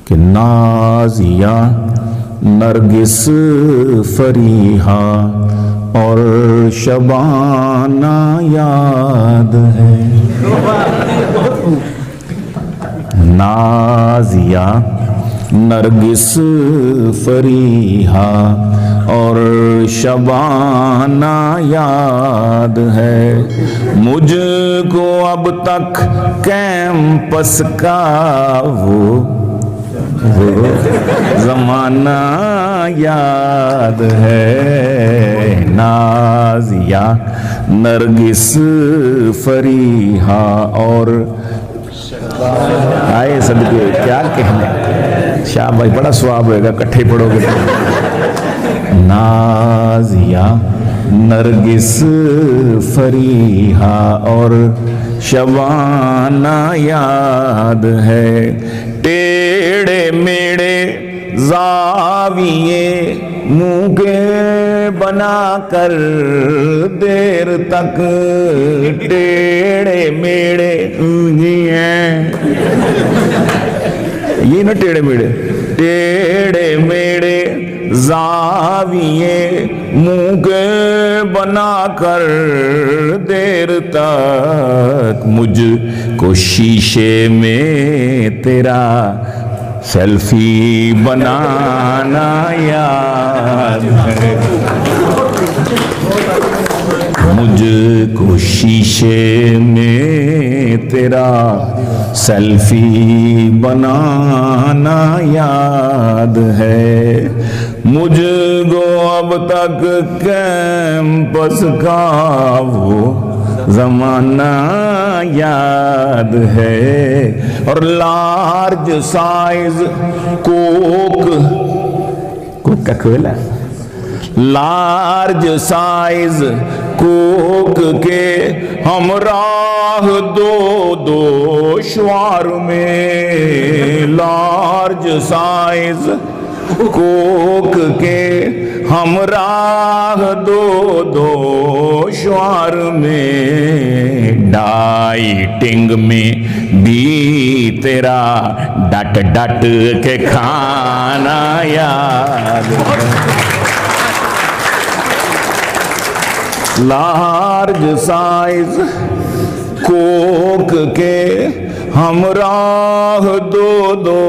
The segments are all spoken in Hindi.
कि नाजिया नरगिस फरीहा और शबाना याद है। नाजिया नरगिस फरीहा और शबाना याद है। मुझको अब तक कैंपस का वो जमाना याद है। नाजिया नरगिस फरीहा और आए सदके क्या कहने, शाह भाई बड़ा स्वाब होगा इकट्ठे पढ़ोगे तो। नाजिया नरगिस फरीहा और शबाना याद है। टेढ़े मेढ़े जाविये मुँह के बना कर देर तक, टेढ़े मेढ़े ये ना टेढ़े मेढ़े, टेढ़े मेढ़े जाविये मुँह के बना कर देर तक, मुझको शीशे में तेरा सेल्फी बनाना याद है। मुझको शीशे में तेरा सेल्फी बनाना याद है। मुझको अब तक कैंपस का वो जमाना याद है। और लार्ज साइज कोक का खोला, लार्ज साइज कोक के हमराह दो दो श्वार में, लार्ज साइज कोक के हमराह दो दो श्वार में। डाइटिंग में भी तेरा डट डट के खाना याद है। लार्ज साइज कोक के हमराह दो दो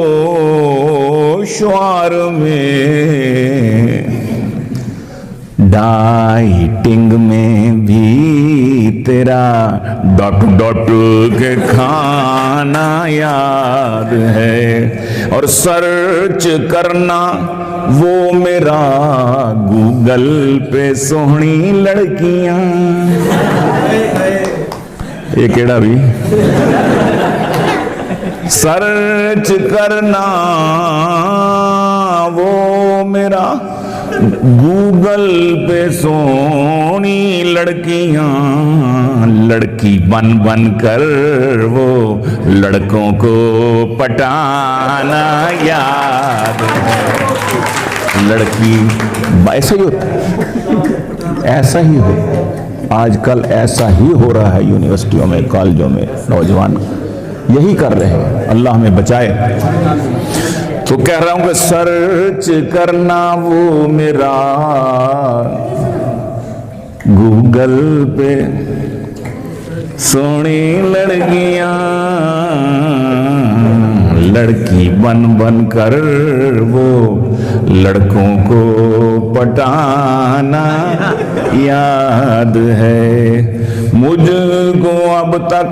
श्वार में। डाइटिंग में भी तेरा डॉट डॉट के खाना याद है। और सर्च करना वो मेरा गूगल पे सोहनी लड़कियां, ये केड़ा भी सर्च करना वो मेरा गूगल पे सोनी लड़कियां, लड़की बन बन कर वो लड़कों को पटाना याद है। लड़की ऐसा ही होता, ऐसा ही हो आजकल, ऐसा ही हो रहा है यूनिवर्सिटियों में कॉलेजों में, नौजवान यही कर रहे हैं, अल्लाह हमें बचाए। तो कह रहा हूं कि सर्च करना वो मेरा गूगल पे सोनी लड़कियां, लड़की बन बन कर वो लड़कों को पटाना याद है। मुझको अब तक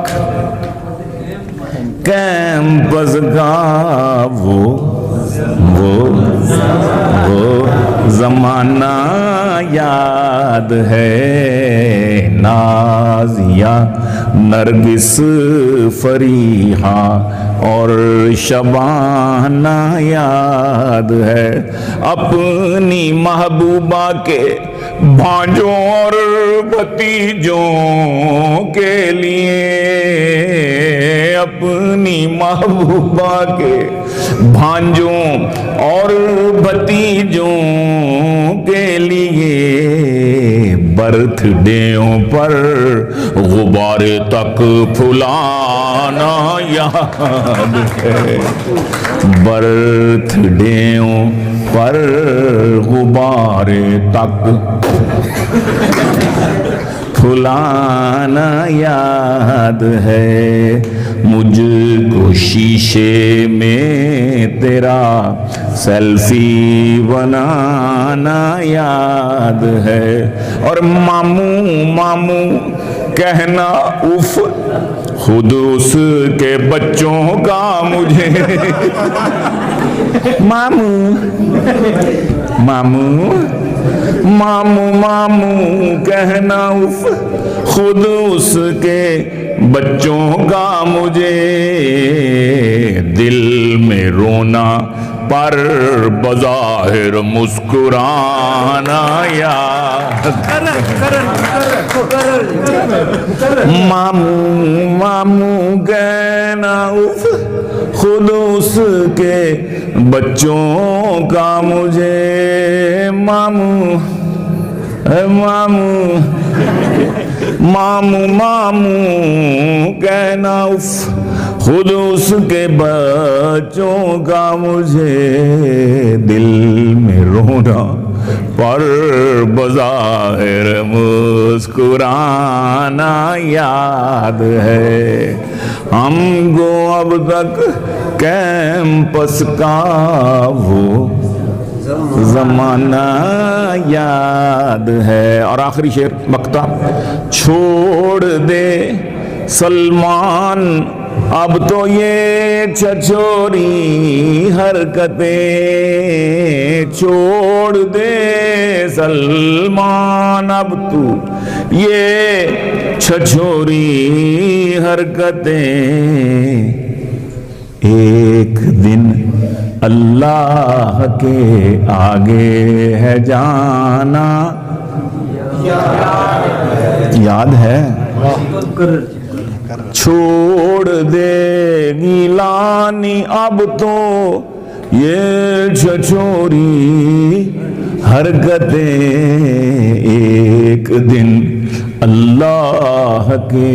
कैंपस का वो जमाना याद है। नाजिया नरगिस फरीहा और शबाना याद है। अपनी महबूबा के भांजों और भतीजों के लिए, अपनी महबूबा के भांजों और भतीजों के लिए बर्थडेओं पर गुब्बारे तक फुलाना याद है, बर्थडेओं पर गुब्बारे तक फुलाना याद है, मुझको शीशे में तेरा सेल्फी बनाना याद है, और मामू मामू कहना उफ खुद उसके बच्चों का मुझे मामू मामू मामू मामू कहना उफ खुद उसके बच्चों का मुझे, दिल में रोना पर बज़ाहिर मुस्कुराना याद, मामू मामू कहना उफ खुद उसके बच्चों का मुझे, मामू मामू मामू मामू कहना उफ खुद उसके बच्चों का मुझे, दिल में रोना पर बज़ाहिर मुस्कुराना याद है, हमको अब तक कैंपस का वो जमाना याद है। और आखिरी शेर मक्ता, छोड़ दे सलमान अब तो ये छछोरी हरकतें, छोड़ दे सलमान अब तू ये छछोरी हरकतें, एक दिन अल्लाह के आगे है जाना याद है, छोड़ दे गिलानी अब तो ये छछोरी हरकतें, एक दिन अल्लाह के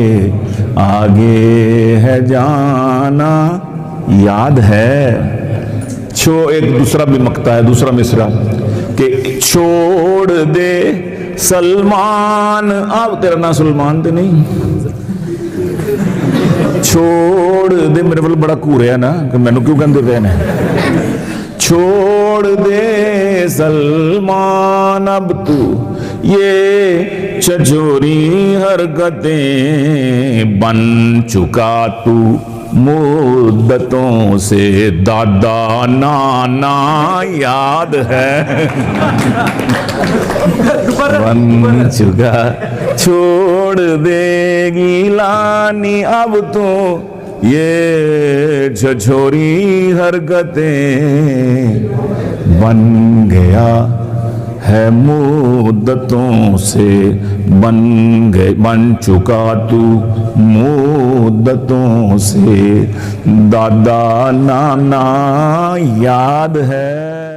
आगे है जाना याद है। एक दूसरा भी मक्ता है, दूसरा मिसरा कि छोड़ दे सलमान, अब तेरा नाम सलमान तो नहीं, छोड़ दे, मेरे वाल बड़ा घूरिया ना कि मैनू क्यों कहते पे ने, छोड़ दे सलमान अब तू ये छछोरी हरकतें, बन चुका तू मुद्दतों से दादा नाना याद है, बन चुका छोड़ देगी लानी अब तो ये छछोरी हरकतें, बन गया है मुद्दतों से, बन चुका तू मुद्दतों से दादा नाना याद है।